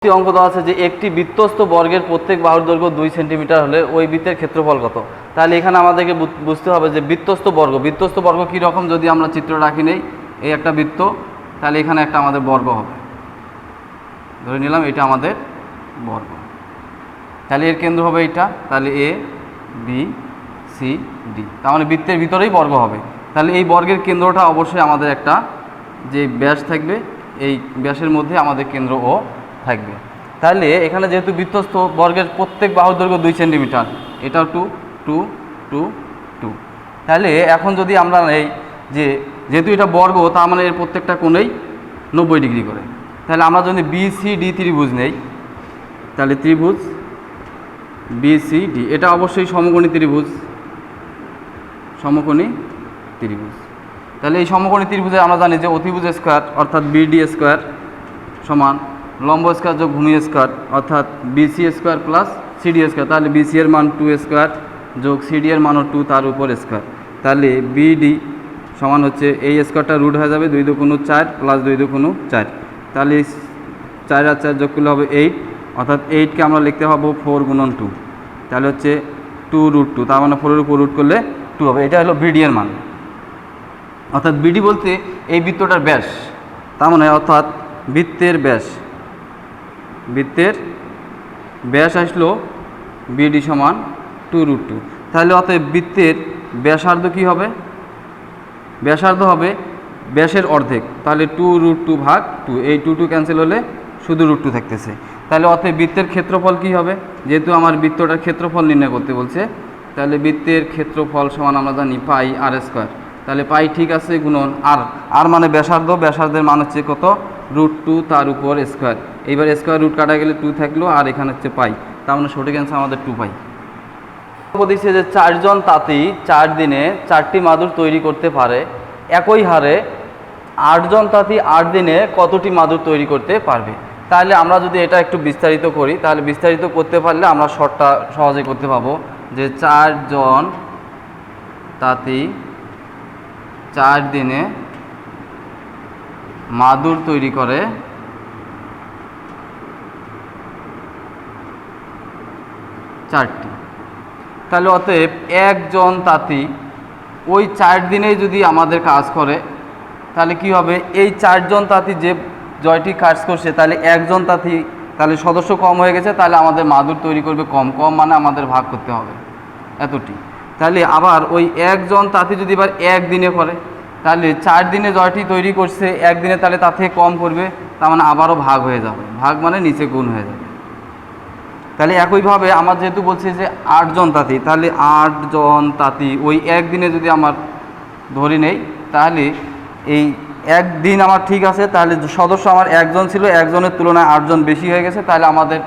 অঙ্ক দেওয়া আছে যে একটি বৃত্তস্থ বর্গের প্রত্যেক বাহুর দৈর্ঘ্য 2 সেন্টিমিটার হলে ওই বৃত্তের ক্ষেত্রফল কত। তাহলে এখানে আমাদেরকে বুঝতে হবে যে বৃত্তস্থ বর্গ কী রকম। যদি আমরা চিত্র রাখি নেই, এই একটা বৃত্ত, তাহলে এখানে একটা আমাদের বর্গ হবে, ধরে নিলাম এটা আমাদের বর্গ। তাহলে এর কেন্দ্র হবে এইটা, তাহলে এ বি সি ডি, তার মানে বৃত্তের ভিতরেই বর্গ হবে। তাহলে এই বর্গের কেন্দ্রটা অবশ্যই আমাদের একটা যে ব্যাস থাকবে, এই ব্যাসের মধ্যে আমাদের কেন্দ্র ও থাকবে। তাহলে এখানে যেহেতু বৃত্তস্থ বর্গের প্রত্যেক বাহুর দৈর্ঘ্য 2 সেন্টিমিটার, এটাও 2 2 2 2। তাহলে এখন যদি আমরা এই যে যেহেতু এটা বর্গ, তার মানে এর প্রত্যেকটা কোণেই 90 ডিগ্রি করে। তাহলে আমরা যদি বি সি ডি ত্রিভুজ নেই, তাহলে ত্রিভুজ বি সি ডি এটা অবশ্যই সমকোণী ত্রিভুজ, তাহলে এই সমকোণী ত্রিভুজে আমরা জানি যে অতিভুজ স্কোয়ার অর্থাৎ বিডি স্কোয়ার সমান লম্ব স্কোয়ার যোগ ভূমি স্কোয়ার অর্থাৎ BC square plus CD square. তাহলে বিসি এর মান 2 স্কোয়ার যোগ সিডি এর মানও 2 তার উপর স্কোয়ার। তাহলে বিডি সমান হচ্ছে এই স্কোয়ারটা রুট হয়ে যাবে 2 2 4 প্লাস 2 2 4। তাহলে 4 আর 4 যোগ করলে হবে 8, অর্থাৎ 8কে আমরা লিখতে পাবো 4 গুণন 2, তাহলে হচ্ছে 2 √ 2, তার মানে 4 এর উপর রুট করলে 2 হবে। এটা হলো বিডি এর মান, অর্থাৎ বিডি বলতে এই বৃত্তটার ব্যাস, তার মানে অর্থাৎ বৃত্তের ব্যাস আসলো বিডি সমান 2 √ 2। তাহলে অতএব বৃত্তের ব্যাসার্ধ কী হবে? ব্যাসার্ধ হবে ব্যাসের অর্ধেক, তাহলে 2 √ 2 ভাগ 2, এই 2 2 ক্যান্সেল হলে শুধু √ 2 থাকতেছে। তাহলে অতএব বৃত্তের ক্ষেত্রফল কী হবে? যেহেতু আমার বৃত্তটার ক্ষেত্রফল নির্ণয় করতে বলছে, তাহলে বৃত্তের ক্ষেত্রফল সমান আমরা জানি পাই আর স্কোয়ার। তাহলে পাই ঠিক আছে গুণন আর মানে ব্যাসার্ধের মান হচ্ছে কত? √ 2 তার উপর স্কোয়ার। এইবার স্কোয়ার রুট কাটা গেলে 2 থাকলো, আর এখানে হচ্ছে পাই, তার মানে সঠিক অ্যান্সার আমাদের 2 পাই। দিচ্ছে যে 4 জন তাঁতি 4 দিনে 4টি মাদুর তৈরি করতে পারে, একই হারে 8 জন তাঁতি 8 দিনে কতটি মাদুর তৈরি করতে পারবে। তাহলে আমরা যদি এটা একটু বিস্তারিত করি, তাহলে বিস্তারিত করতে পারলে আমরা শর্টটা সহজে করতে পারবো যে 4 জন তাঁতি 4 দিনে মাদুর তৈরি করে, চারটি। তাহলে অতএব একজন তাঁতি ওই 4 দিনেই যদি আমাদের কাজ করে, তাহলে কি হবে? এই 4 জন তাঁতি যে জয়টি কাজ করছে, তাহলে একজন তাঁতি, তাহলে সদস্য কম হয়ে গেছে, তাহলে আমাদের মাদুর তৈরি করবে কম মানে আমাদের ভাগ করতে হবে এতটি। তাহলে আবার ওই একজন তাঁতি যদি এবার 1 দিনে করে, তাহলে 4 দিনে জয়টি তৈরি করছে 1 দিনে, তাহলে তার থেকে কম করবে, তার মানে আবারও ভাগ হয়ে যাবে, ভাগ মানে নিচে গুণ হয়ে যাবে। তাহলে একইভাবে আমার যেহেতু বলছে যে 8 জন তাঁতি, তাহলে 8 জন তাঁতি ওই 1 দিনে যদি আমার ধরে নেই, তাহলে এই 1 দিন আমার ঠিক আছে, তাহলে সদস্য আমার 1 জন ছিল, 1 জনের তুলনায় 8 জন বেশি হয়ে গেছে, তাহলে আমাদের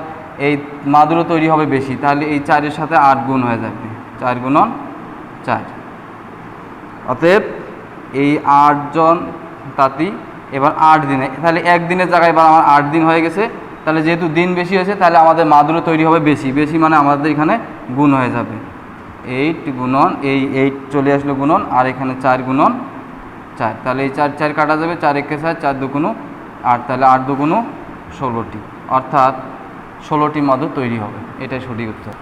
এই মাদুরও তৈরি হবে বেশি। তাহলে এই 4-এর সাথে 8 গুণ হয়ে যাবে, 4 গুণন 4। অতএব এই 8 জন তাঁতি এবার 8 দিনে, তাহলে 1 দিনের জায়গায় এবার আমার 8 দিন হয়ে গেছে। তাহলে যেহেতু দিন বেশি হয়েছে, তাহলে আমাদের মাদুরও তৈরি হবে বেশি মানে আমাদের এখানে গুণ হয়ে যাবে 8 গুণন এই 8 চলে আসলো গুণন, আর এখানে 4 গুণন 4। তাহলে এই 4 4 কাটা যাবে, 4 1 4, 4 2 8, তাহলে 8 2 16টি, অর্থাৎ 16টি মাদুর তৈরি হবে। এটাই সঠিক উত্তর।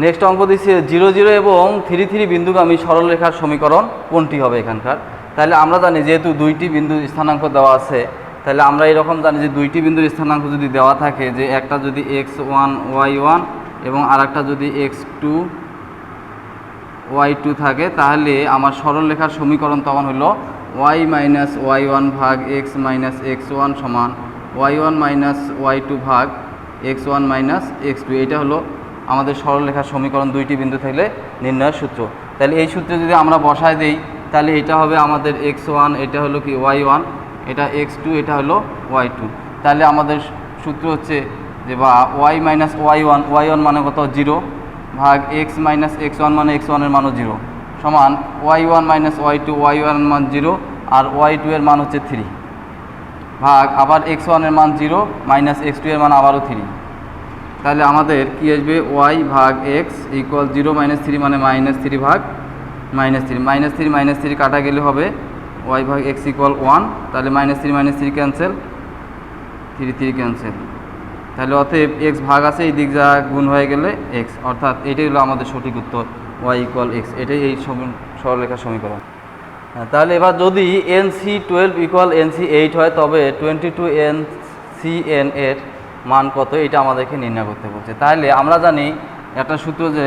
নেক্সট অঙ্ক দিচ্ছে 0 0 এবং 3 3 বিন্দুগামী সরলরেখার সমীকরণ কোনটি হবে এখানকার। তাহলে আমরা জানি যেহেতু 2টি বিন্দু স্থানাঙ্ক দেওয়া আছে, তাহলে আমরা এরকম জানি যে 2টি বিন্দুর স্থানাঙ্ক যদি দেওয়া থাকে, যে একটা যদি x1 y1 এবং আরেকটা যদি x2 y2 থাকে, তাহলে আমার সরলরেখার সমীকরণ তখন হলো y - y1 ভাগ x - x1 সমান y1 - y2 ভাগ x1 - x2। এটা হলো আমাদের সরলরেখার সমীকরণ 2টি বিন্দু থাকলে নির্ণয়ের সূত্র। তাহলে এই সূত্রে যদি আমরা বসায় দেই, তাহলে এটা হবে আমাদের x1, এটা হলো কি y1, এটা x2, এটা হলো y2। তাহলে আমাদের সূত্র হচ্ছে যে বা y - y1 মানে কত 0 ভাগ x - x1 মানে x1 এর মানও 0 সমান y1 - y2, y1 এর মান 0 আর y2 এর মান হচ্ছে 3 ভাগ আবার x1 এর মান 0 মাইনাস x2 এর মান আবারও 3। তাহলে আমাদের কি আসবে? y ভাগ x = 0 - 3 মানে -3 ভাগ -3 -3 কাটা গেলে হবে y ভাগ x = 1, তাহলে -3 - 3 ক্যান্সেল, 3 3 ক্যান্সেল, তাহলে অতএব এক্স ভাগ আছে, এই দিক যা গুণ হয়ে গেলে এক্স, অর্থাৎ এটাই হলো আমাদের সঠিক উত্তর, ওয়াই ইকুয়াল এক্স। এটাই এই সরলরেখার সমীকরণ। তাহলে এবার যদি NC12 ইকুয়াল NC8 হয়, তবে 22NCN এর মান কত, এটা আমাদেরকে নির্ণয় করতে বলছে। তাহলে আমরা জানি একটা সূত্র যে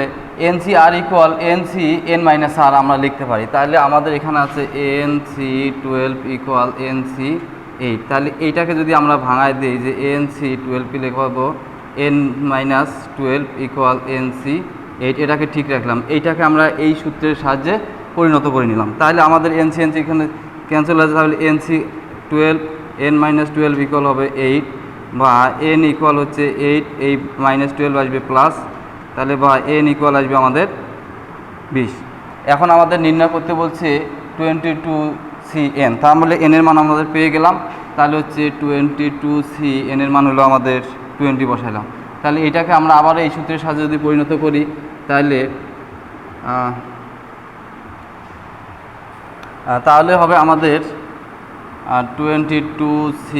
NCR ইকুয়াল NCN-R আমরা লিখতে পারি। তাহলে আমাদের এখানে আছে NC12 ইকুয়াল NC8। তাহলে এইটাকে যদি আমরা ভাঙায় দিই যে NC12 লিখবো N-12 ইকুয়াল NC8, এটাকে ঠিক রাখলাম। এইটাকে আমরা এই সূত্রের সাহায্যে পরিণত করে নিলাম। তাহলে আমাদের NC এখানে ক্যান্সেল আছে, তাহলে NC12 N-12 ইকুয়াল হবে 8, বা N ইকুয়াল হচ্ছে 8, এই -12 আসবে প্লাস, তাহলে বা N ইকুয়াল আসবে আমাদের 20। এখন আমাদের নির্ণয় করতে বলছে 22CN, তাহলে N এর মান আমাদের পেয়ে গেলাম। তাহলে হচ্ছে 22CN এর মান হলো আমাদের 20 বসাইলাম। তাহলে এটাকে আমরা আবার এই সূত্রের সাহায্যে যদি পরিণত করি, তাহলে হবে আমাদের 22C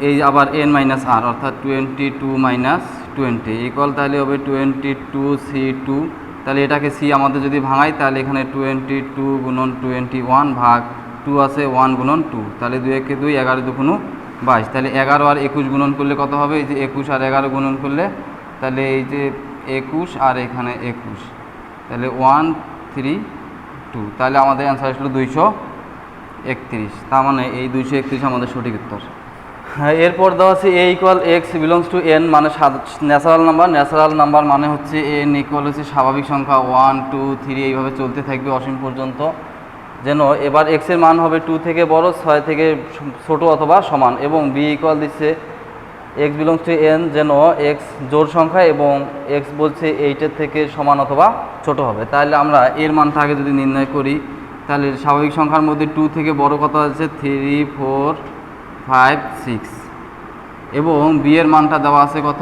এই আবার N-R, অর্থাৎ 22 - 20 ইকুয়াল, তাহলে হবে 22C2। তাহলে এটাকে C আমাদের যদি ভাঙাই, তাহলে এখানে 22 গুণন 21 ভাগ 2 আছে 1 গুণন 2, তাহলে 2 একে 2, 11 2 22। তাহলে 11 আর 21 গুণন করলে কত হবে, এই যে 21 আর 11 গুণন করলে, তাহলে এই যে 21 আর এখানে 21, তাহলে 1 3 2, তাহলে আমাদের অ্যান্সার আসলো 231। তার মানে এই 231 আমাদের সঠিক উত্তর। হ্যাঁ, এরপর দেওয়া আছে A equal X belongs to N, মানে ন্যাচারাল নাম্বার। ন্যাচারাল নাম্বার মানে হচ্ছে N ইকুয়াল হচ্ছে স্বাভাবিক সংখ্যা 1 2 3 এইভাবে চলতে থাকবে অসীম পর্যন্ত। যেন এবার X এর মান হবে 2 থেকে বড়, 6 থেকে ছোট অথবা সমান, এবং B ইকুয়াল দিচ্ছে X বিলংস টু N, যেন X জোড় সংখ্যা এবং X বলছে 8 থেকে সমান অথবা ছোট হবে। তাহলে আমরা এর মানটা আগে যদি নির্ণয় করি, তাহলে স্বাভাবিক সংখ্যার মধ্যে 2 থেকে বড় কত আছে 3 4 5 6, এবং B এর মানটা দেওয়া আছে কত,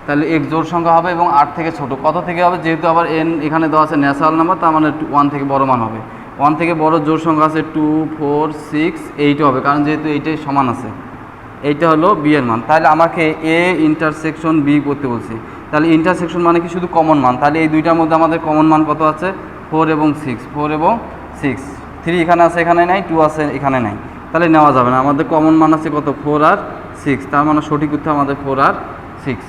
তাহলে X জোড় সংখ্যা হবে এবং 8 থেকে ছোট কত থেকে হবে, যেহেতু আবার N এখানে দেওয়া আছে ন্যাচারাল নাম্বার, তার মানে 1 থেকে বড় মান হবে। 1 থেকে বড় জোড় সংখ্যা আছে 2 4 6 8 হবে, কারণ যেহেতু এইটাই সমান আছে, এইটা হলো B এর মান। তাহলে আমাকে A ইন্টারসেকশন B করতে বলছি। তাহলে ইন্টারসেকশন মানে কি, শুধু কমন মান। তাহলে এই দুইটার মধ্যে আমাদের কমন মান কত আছে, 4 এবং 6, 4 এবং 6, 3 এখানে আছে এখানে নাই, 2 আছে এখানে নাই, তাহলে নেওয়া যাবে না। আমাদের কমন মান আছে কত, 4 আর 6, তার মানে সঠিক উত্তর আমাদের 4 আর 6।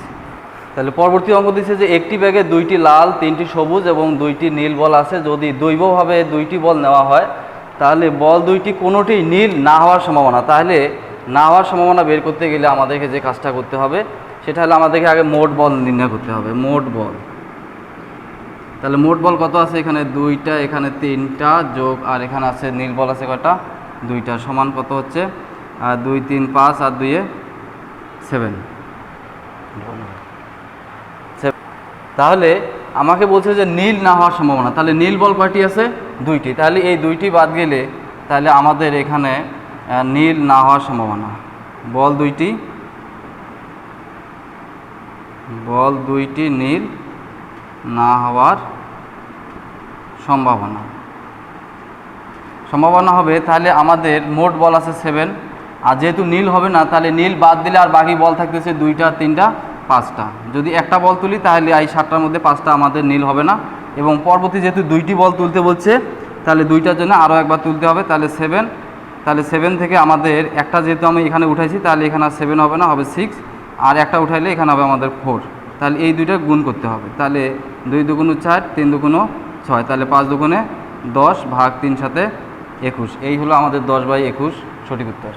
তাহলে পরবর্তী অঙ্ক দিচ্ছে যে একটি ব্যাগে 2টি লাল 3টি সবুজ এবং 2টি নীল বল আছে। যদি দৈবভাবে 2টি বল নেওয়া হয়, তাহলে বল 2টি কোনোটিই নীল না হওয়ার সম্ভাবনা। তাহলে না হওয়ার সম্ভাবনা বের করতে গেলে আমাদেরকে যে কাজটা করতে হবে, সেটা হলো আমাদেরকে আগে মোট বল নির্ণয় করতে হবে। মোট বল, তাহলে মোট বল কত আছে, এখানে 2টা, এখানে 3টা, যোগ আর এখানে আছে নীল বল আছে কয়টা, 2টা, সমান কত হচ্ছে 2 3 5 আর 2 7। তাহলে আমাকে বলছে যে নীল না হওয়ার সম্ভাবনা, তাহলে নীল বল কয়টি আছে, 2টি। তাহলে এই 2টি বাদ গেলে তাহলে আমাদের এখানে নীল না হওয়ার সম্ভাবনা, বল 2টি নীল না হওয়ার সম্ভাবনা হবে। তাহলে আমাদের মোট বল আছে 7, আর যেহেতু নীল হবে না, তাহলে নীল বাদ দিলে আর বাকি বল থাকতেছে 2টা 3টা 5টা। যদি একটা বল তুলি, তাহলে এই 7টার মধ্যে 5টা আমাদের নীল হবে না, এবং পরবর্তী যেহেতু 2টি বল তুলতে বলছে, তাহলে 2টার জন্য আরও একবার তুলতে হবে, তাহলে 7। তাহলে 7 থেকে আমাদের একটা যেহেতু আমি এখানে উঠাইছি, তাহলে এখানে আর 7 হবে না, হবে 6, আর একটা উঠাইলে এখানে হবে আমাদের 4। তাহলে এই দুইটা গুণ করতে হবে। তাহলে 2 2 4, 3 2 6, তাহলে 5 2 10 ভাগ 3 7 21। এই হলো আমাদের 10/21 সঠিক উত্তর।